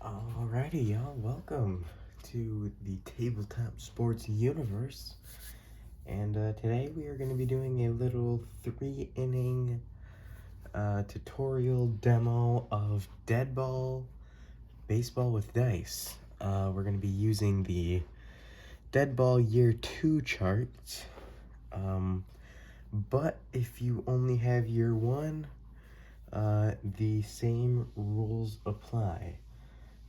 Alrighty, y'all, welcome to the Tabletop Sports universe. And today we are going to be doing a little 3-inning tutorial demo of Deadball Baseball with Dice. We're going to be using the Deadball Year 2 chart. But if you only have Year 1, the same rules apply.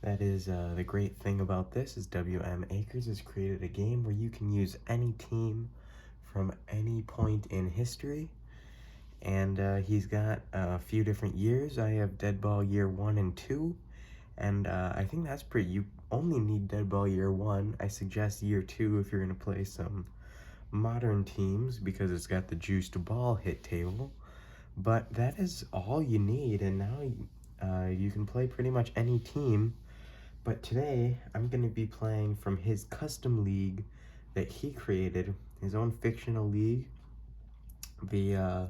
That is the great thing about this is WM Akers has created a game where you can use any team from any point in history. And he's got a few different years. I have Deadball Year 1 and 2. And I think that's pretty, you only need Deadball Year 1. I suggest Year 2 if you're going to play some modern teams because it's got the juiced ball hit table. But that is all you need, and now you can play pretty much any team. But today, I'm going to be playing from his custom league that he created, his own fictional league, the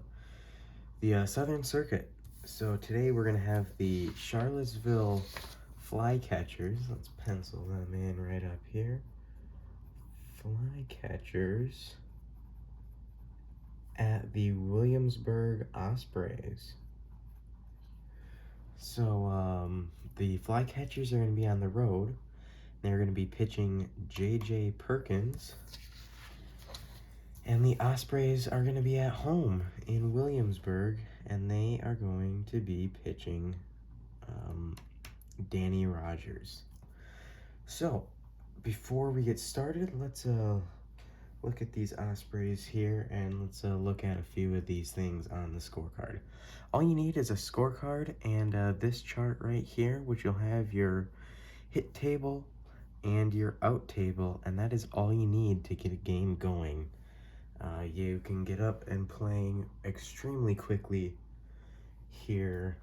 Southern Circuit. So today we're going to have the Charlottesville Flycatchers. Let's pencil them in right up here. Flycatchers at the Williamsburg Ospreys. So the Flycatchers are going to be on the road. They're going to be pitching J.J. Perkins. And the Ospreys are going to be at home in Williamsburg, and they are going to be pitching Danny Rogers. So before we get started, let's look at these Ospreys here, and let's look at a few of these things on the scorecard. All you need is a scorecard and this chart right here, which you'll have your hit table and your out table, and that is all you need to get a game going. You can get up and playing extremely quickly here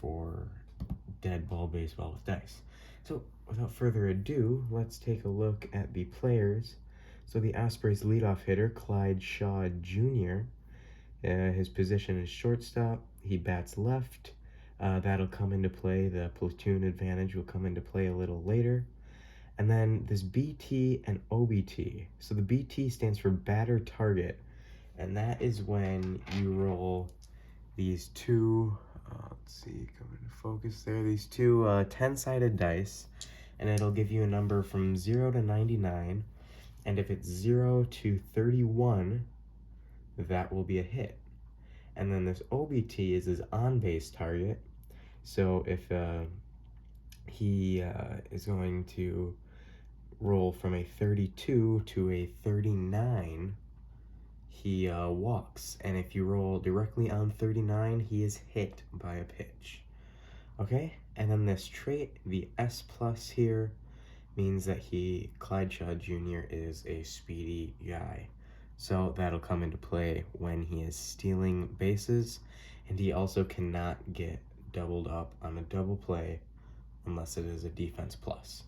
for Deadball Baseball with Dice. So without further ado, let's take a look at the players. So the Ospreys leadoff hitter, Clyde Shaw Jr., his position is shortstop. He bats left. That'll come into play. The platoon advantage will come into play a little later. And then this BT and OBT. So the BT stands for batter target. And that is when you roll these two, let's see, come into focus there, these two 10-sided dice. And it'll give you a number from 0 to 99. And if it's 0 to 31, that will be a hit. And then this OBT is his on-base target. So if he is going to roll from a 32 to a 39, he walks. And if you roll directly on 39, he is hit by a pitch. Okay? And then this trait, the S plus here, means that Clyde Shaw Jr. is a speedy guy. So that'll come into play when he is stealing bases, and he also cannot get doubled up on a double play unless it is a defense plus,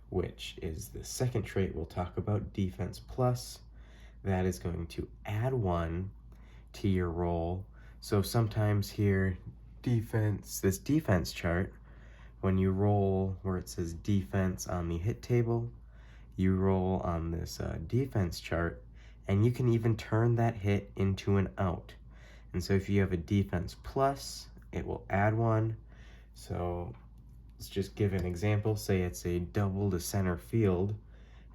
which is the second trait we'll talk about, defense plus. That is going to add 1 to your roll. So sometimes here, this defense chart, when you roll where it says defense on the hit table, you roll on this defense chart, and you can even turn that hit into an out. And so if you have a defense plus, it will add 1. So let's just give an example. Say it's a double to center field,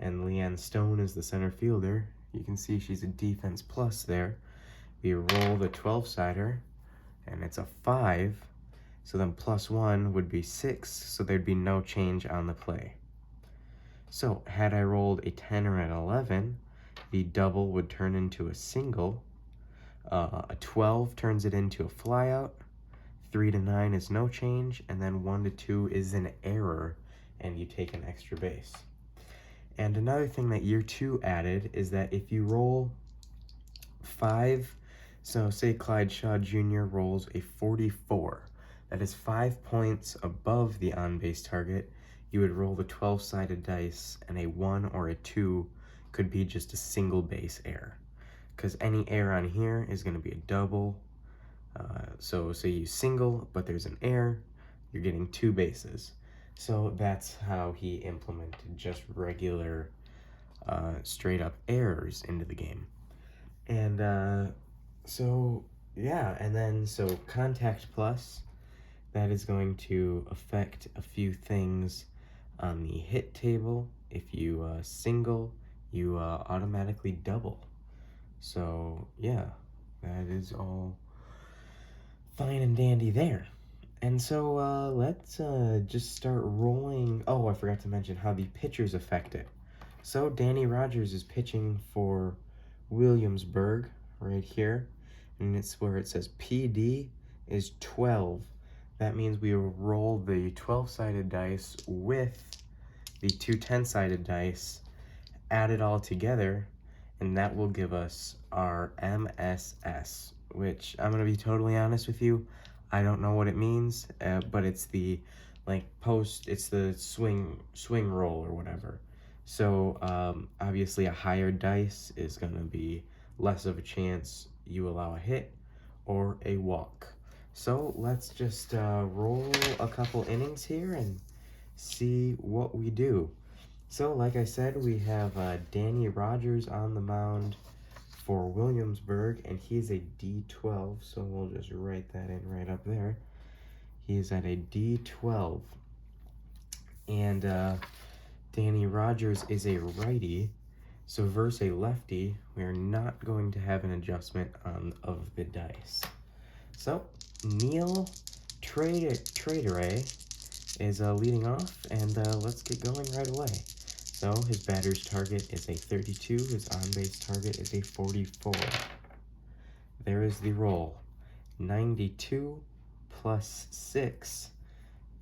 and Leanne Stone is the center fielder. You can see she's a defense plus there. We roll the 12-sider, and it's a 5. So then plus 1 would be 6, so there'd be no change on the play. So had I rolled a 10 or an 11, the double would turn into a single. A 12 turns it into a flyout. 3 to 9 is no change, and then 1 to 2 is an error, and you take an extra base. And another thing that Year 2 added is that if you roll 5, so say Clyde Shaw Jr. rolls a 44, that is 5 points above the on-base target, you would roll the 12-sided dice, and a 1 or a 2 could be just a single base error, because any error on here is going to be a double. So say you single, but there's an error, you're getting 2 bases. So that's how he implemented just regular, straight up errors into the game. And so, yeah, and then so Contact Plus, that is going to affect a few things on the hit table. If you single, you automatically double. So, yeah, that is all fine and dandy there. And so let's just start rolling. Oh, I forgot to mention how the pitchers affect it. So Danny Rogers is pitching for Williamsburg right here. And it's where it says PD is 12. That means we will roll the 12-sided dice with the two 10-sided dice, add it all together, and that will give us our MSS, which I'm going to be totally honest with you, I don't know what it means, but it's the it's the swing roll or whatever. So obviously a higher dice is going to be less of a chance you allow a hit or a walk. So let's just roll a couple innings here and see what we do. So like I said, we have Danny Rogers on the mound for Williamsburg, and he's a D12, so we'll just write that in right up there. He is at a D12. And Danny Rogers is a righty, so versus a lefty, we are not going to have an adjustment of the dice. So Neil Traderay is leading off, and let's get going right away. So his batter's target is a 32, his on-base target is a 44. There is the roll. 92 plus 6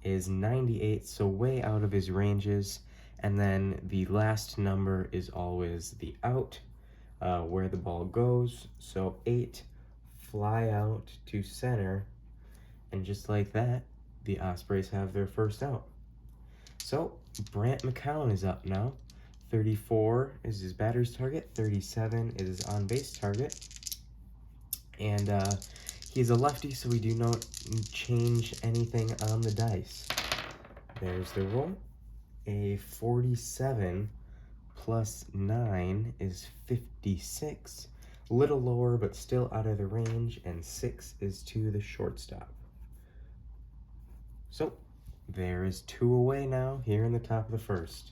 is 98, so way out of his ranges. And then the last number is always the out, where the ball goes. So 8 fly out to center, and just like that, the Ospreys have their first out. So Brant McCown is up now. 34 is his batter's target, 37 is his on-base target. And he's a lefty, so we do not change anything on the dice. There's the roll. A 47 plus 9 is 56. A little lower, but still out of the range, and 6 is to the shortstop. So there is 2 away now here in the top of the first.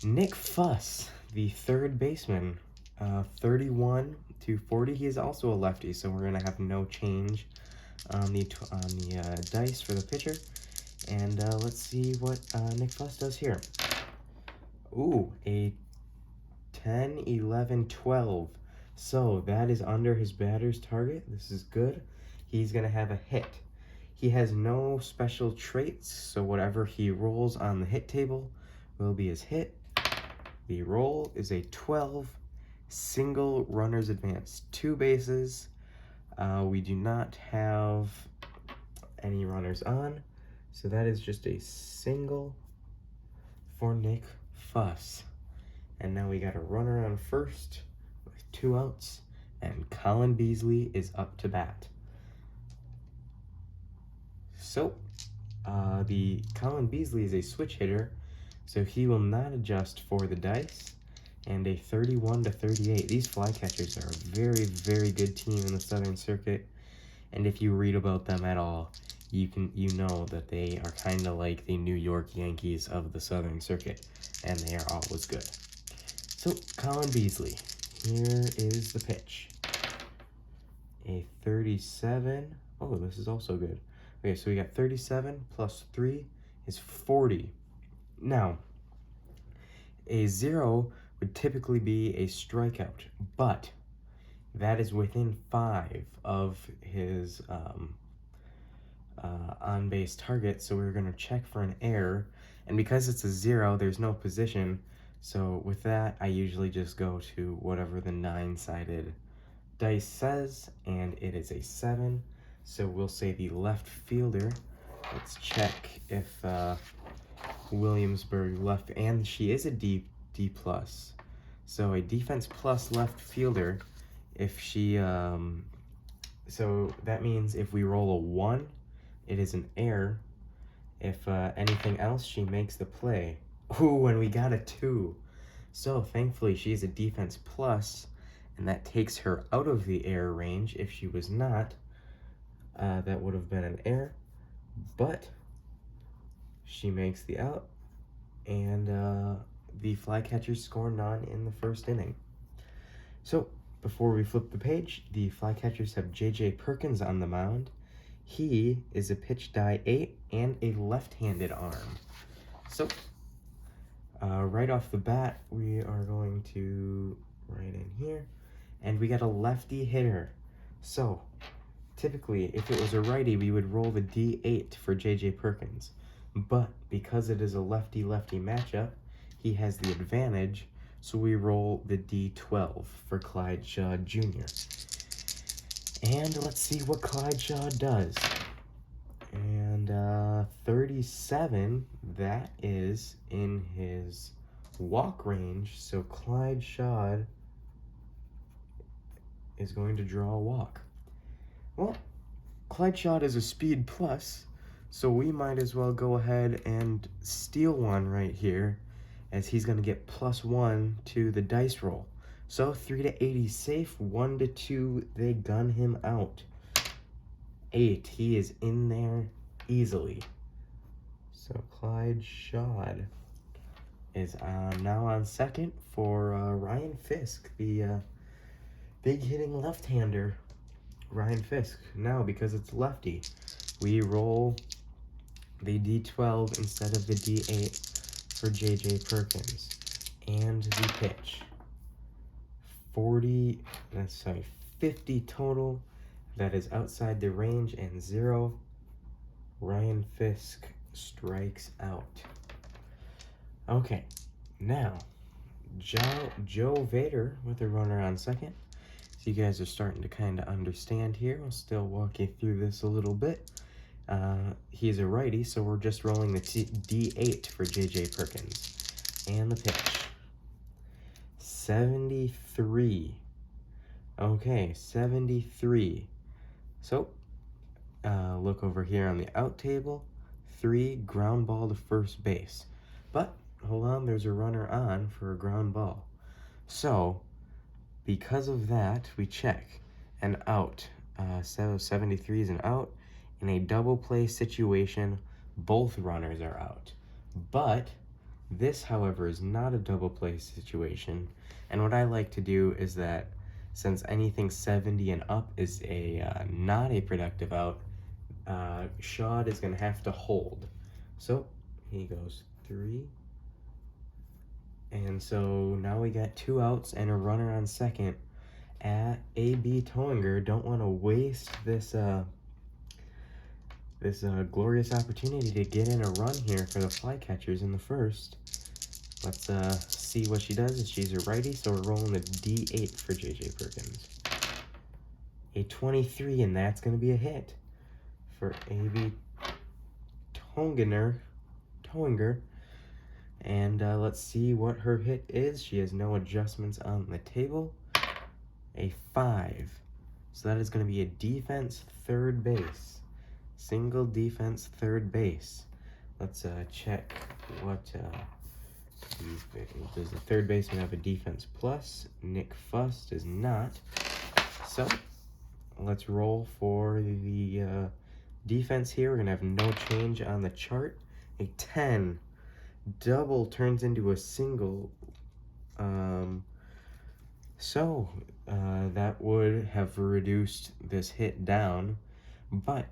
Nick Fuss, the third baseman, 31 to 40. He is also a lefty, so we're going to have no change on the dice for the pitcher. And let's see what Nick Fuss does here. Ooh, a 10, 11, 12. So that is under his batter's target. This is good. He's going to have a hit. He has no special traits, so whatever he rolls on the hit table will be his hit. The roll is a 12, single runners advance, 2 bases. We do not have any runners on, so that is just a single for Nick Fuss. And now we got a runner on first with 2 outs, and Colin Beasley is up to bat. So, the Colin Beasley is a switch hitter, so he will not adjust for the dice, and a 31 to 38. These flycatchers are a very, very good team in the Southern Circuit, and if you read about them at all, you know that they are kind of like the New York Yankees of the Southern Circuit, and they are always good. So, Colin Beasley, here is the pitch. A 37. Oh, this is also good. Okay, so we got 37 plus 3 is 40. Now, a 0 would typically be a strikeout, but that is within 5 of his on-base target, so we're going to check for an error. And because it's a 0, there's no position, so with that, I usually just go to whatever the 9-sided dice says, and it is a 7. So we'll say the left fielder. Let's check if Williamsburg left, and she is a D plus. So a defense plus left fielder. If she so that means if we roll a 1, it is an error, If anything else, she makes the play. Ooh, and we got a 2. So thankfully she's a defense plus, and that takes her out of the error range. If she was not, that would have been an error, but she makes the out, and the Flycatchers score none in the first inning. So before we flip the page, the Flycatchers have J.J. Perkins on the mound. He is a pitch die 8 and a left-handed arm. So right off the bat, we are going to write in here, and we got a lefty hitter. So typically, if it was a righty, we would roll the D8 for J.J. Perkins. But because it is a lefty-lefty matchup, he has the advantage, so we roll the D12 for Clyde Shaw Jr. And let's see what Clyde Shaw does. And 37, that is in his walk range, so Clyde Shaw is going to draw a walk. Well, Clyde Shaw is a speed plus, so we might as well go ahead and steal one right here, as he's going to get +1 to the dice roll. So 3 to 8, he's safe. 1 to 2, they gun him out. 8, he is in there easily. So Clyde Shaw is now on second for Ryan Fisk, the big hitting left-hander. Ryan Fisk. Now, because it's lefty, we roll the D12 instead of the D8 for J.J. Perkins. And the pitch. 50 total. That is outside the range, and 0. Ryan Fisk strikes out. Okay, now Joe Vader with a runner on second. So you guys are starting to kind of understand here. I'll still walk you through this a little bit. He's a righty, so we're just rolling the D8 for J.J. Perkins. And the pitch. 73. Okay, 73. So, look over here on the out table. 3, ground ball to first base. But, hold on, there's a runner on for a ground ball. So, because of that, we check an out. So 73 is an out. In a double play situation, both runners are out. But this, however, is not a double play situation. And what I like to do is that since anything 70 and up is not a productive out, Shaw is going to have to hold. So he goes 3. And so now we got 2 outs and a runner on second. A.B. Toinger don't want to waste this glorious opportunity to get in a run here for the Flycatchers in the first. Let's see what she does. She's a righty, so we're rolling the D8 for J.J. Perkins. A 23, and that's going to be a hit for A.B. Toinger. And let's see what her hit is. She has no adjustments on the table. A 5. So that is going to be a defense third base. Single defense third base. Let's check what does the third baseman have a defense plus? Nick Fuss does not. So let's roll for the defense here. We're going to have no change on the chart. A 10. Double turns into a single. That would have reduced this hit down,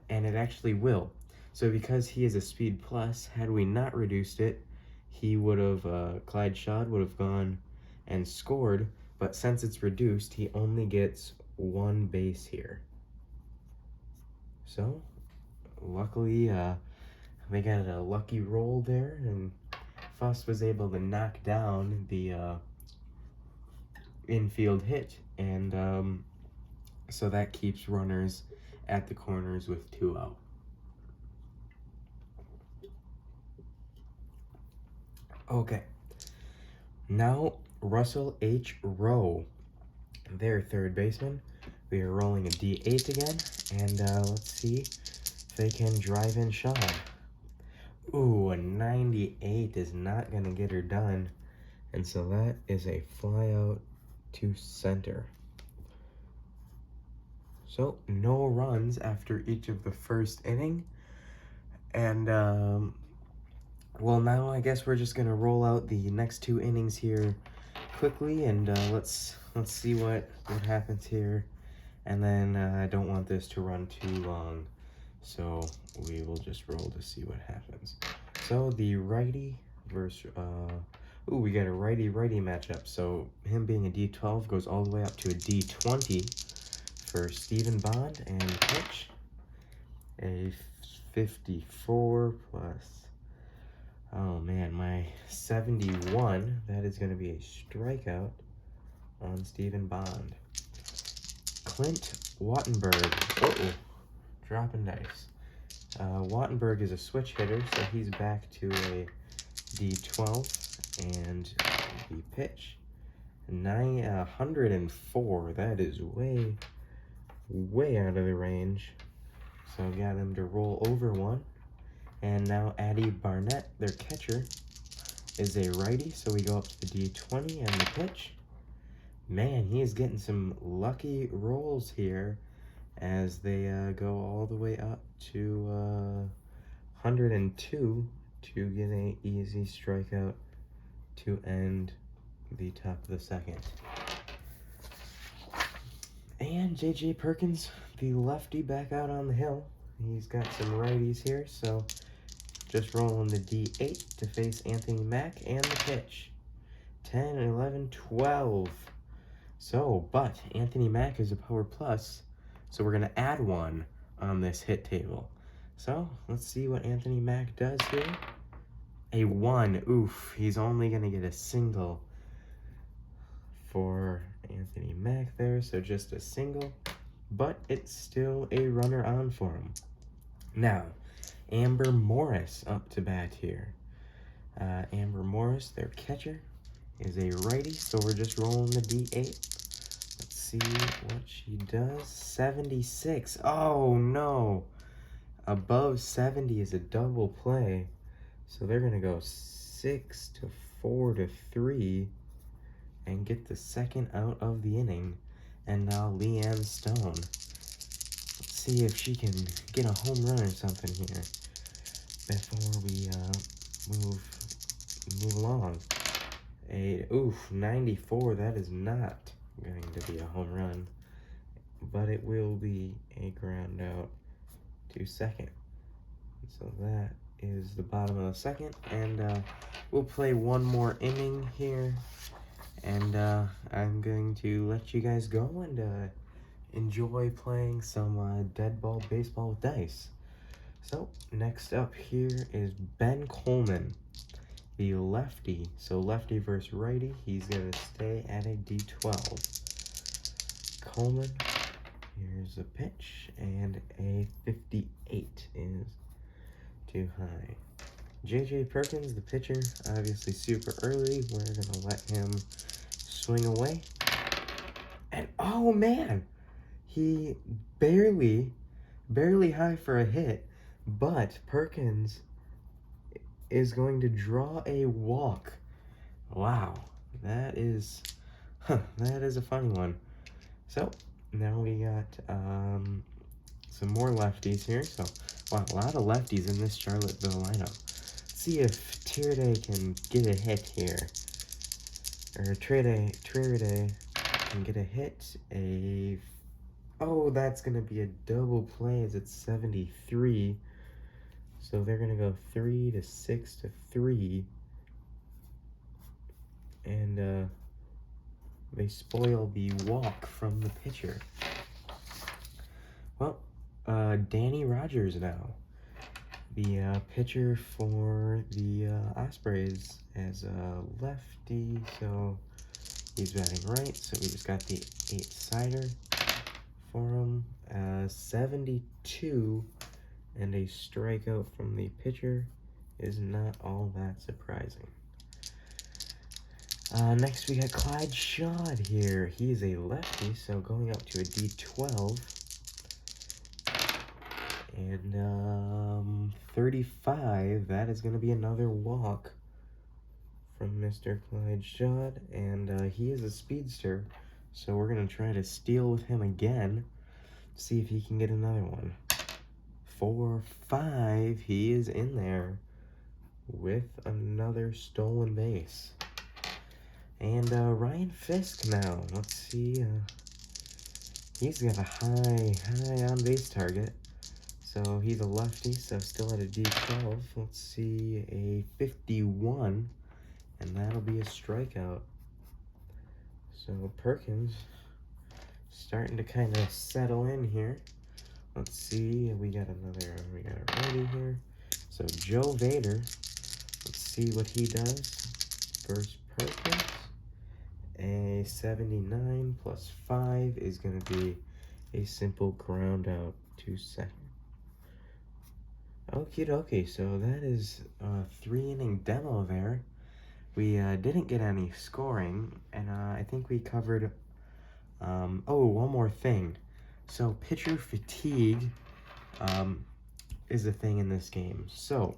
and it actually will. So because he is a speed plus, had we not reduced it, he would have, Clyde Shaw would have gone and scored, but since it's reduced, he only gets 1 base here. So, luckily, they got a lucky roll there, and Fuss was able to knock down the infield hit, and so that keeps runners at the corners with 2 out. Okay, now Russell H. Rowe, their third baseman. We are rolling a D8 again, and let's see if they can drive in Shaw. Ooh, a 98 is not going to get her done. And so that is a fly out to center. So no runs after each of the first inning. And, well, now I guess we're just going to roll out the next 2 innings here quickly. And let's see what happens here. And then I don't want this to run too long. So we will just roll to see what happens. So the righty versus, ooh, we got a righty-righty matchup. So him being a D12 goes all the way up to a D20 for Stephen Bond, and pitch. A 54 plus, oh man, my 71. That is going to be a strikeout on Stephen Bond. Clint Wattenberg. Uh-oh. Dropping dice. Wattenberg is a switch hitter, so he's back to a D12, and the pitch, 104. That is way out of the range. So got him to roll over 1. And now Addie Barnett, their catcher, is a righty, so we go up to the D20 and the pitch. Man, he is getting some lucky rolls here as they go all the way up to 102 to get an easy strikeout to end the top of the second. And J.J. Perkins, the lefty, back out on the hill. He's got some righties here, so just rolling the D8 to face Anthony Mack, and the pitch. 10, 11, 12. So, but Anthony Mack is a power plus, so we're going to add 1 on this hit table. So, let's see what Anthony Mack does here. A 1. Oof, he's only going to get a single for Anthony Mack there, so just a single. But it's still a runner on for him. Now, Amber Morris up to bat here. Amber Morris, their catcher, is a righty, so we're just rolling the D8. Let's see what she does. 76. Oh, no. Above 70 is a double play. So they're going to go 6 to 4 to 3 and get the second out of the inning. And now Leanne Stone. Let's see if she can get a home run or something here before we move along. 94. That is not going to be a home run, but it will be a ground out to second. So that is the bottom of the second, and we'll play one more inning here, and I'm going to let you guys go and enjoy playing some Deadball baseball with dice. So next up here is Ben Coleman, the lefty. So lefty versus righty. He's going to stay at a D12. Coleman, here's a pitch, and a 58 is too high. J.J. Perkins, the pitcher, obviously super early. We're going to let him swing away. And oh man, he barely high for a hit, but Perkins is going to draw a walk. Wow, that is a funny one. So now we got some more lefties here. So wow, a lot of lefties in this Charlottesville lineup. Let's see if Tierday can get a hit here, or Tierday can get a hit. Oh, that's gonna be a double play as it's 73. So they're going to go 3 to 6 to 3. And they spoil the walk from the pitcher. Well, Danny Rogers now. The pitcher for the Ospreys as a lefty. So he's batting right. So we just got the 8-sider for him. 72. And a strikeout from the pitcher is not all that surprising. Next we got Clyde Shaw here. He's a lefty, so going up to a D12. And 35, that is going to be another walk from Mr. Clyde Shaw, and he is a speedster, so we're going to try to steal with him again, see if he can get another one. 4, 5, he is in there with another stolen base. And Ryan Fisk now, let's see, he's got a high on base target. So he's a lefty, so still at a D12. Let's see, a 51, and that'll be a strikeout. So Perkins starting to kind of settle in here. Let's see, we got a righty here. So Joe Vader, let's see what he does. First Perkins, a 79 plus 5 is going to be a simple ground out to second. Okie dokie, so that is a 3-inning demo there. We didn't get any scoring, and I think we covered, oh, one more thing. So pitcher fatigue is a thing in this game. So,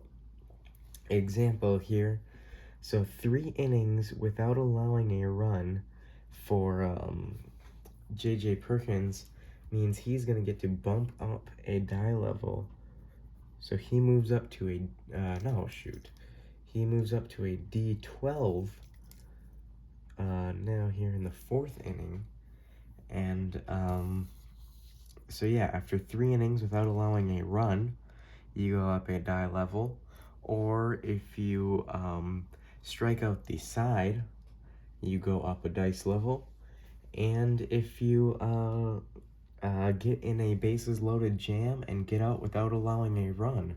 example here, so 3 innings without allowing a run for J.J. Perkins means he's going to get to bump up a die level. So he moves up to a, he moves up to a D12 now here in the 4th inning. And so yeah, after 3 innings without allowing a run, you go up a die level. Or if you strike out the side, you go up a dice level. And if you get in a bases loaded jam and get out without allowing a run,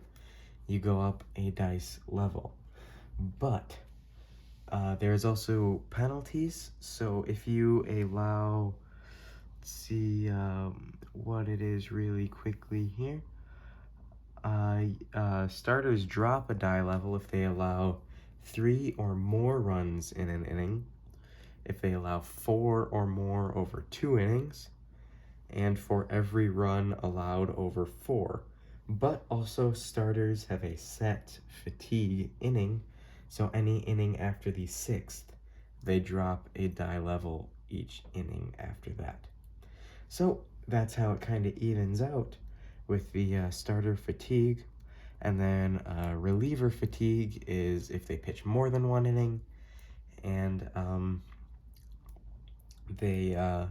you go up a dice level. But there's also penalties. So if you allow, let's see what it is really quickly here. Starters drop a die level if they allow 3 or more runs in an inning, if they allow 4 or more over 2 innings, and for every run allowed over 4. But also starters have a set fatigue inning, so any inning after the 6th, they drop a die level each inning after that. So that's how it kind of evens out with the starter fatigue. And then reliever fatigue is if they pitch more than 1 inning, and they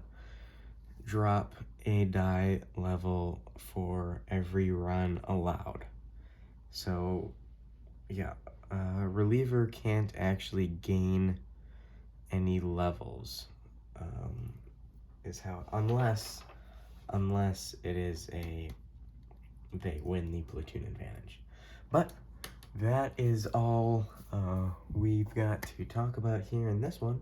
drop a die level for every run allowed. So yeah, reliever can't actually gain any levels, is how, unless it is they win the platoon advantage. But that is all we've got to talk about here in this one.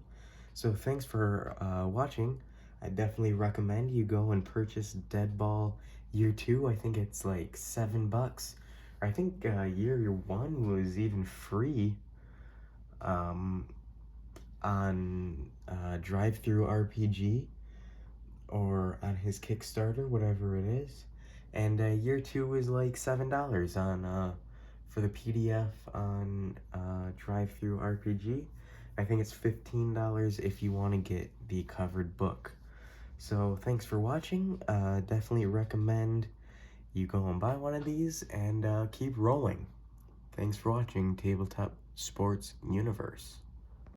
So thanks for watching. I definitely recommend you go and purchase Deadball Year 2. I think it's like $7. I think Year 1 was even free on Drive-Thru RPG or on his Kickstarter, whatever it is. And Year 2 is like $7 on for the PDF on Drive-Thru RPG. I think it's $15 if you want to get the covered book. So thanks for watching. Definitely recommend you go and buy one of these and keep rolling. Thanks for watching Tabletop Sports Universe.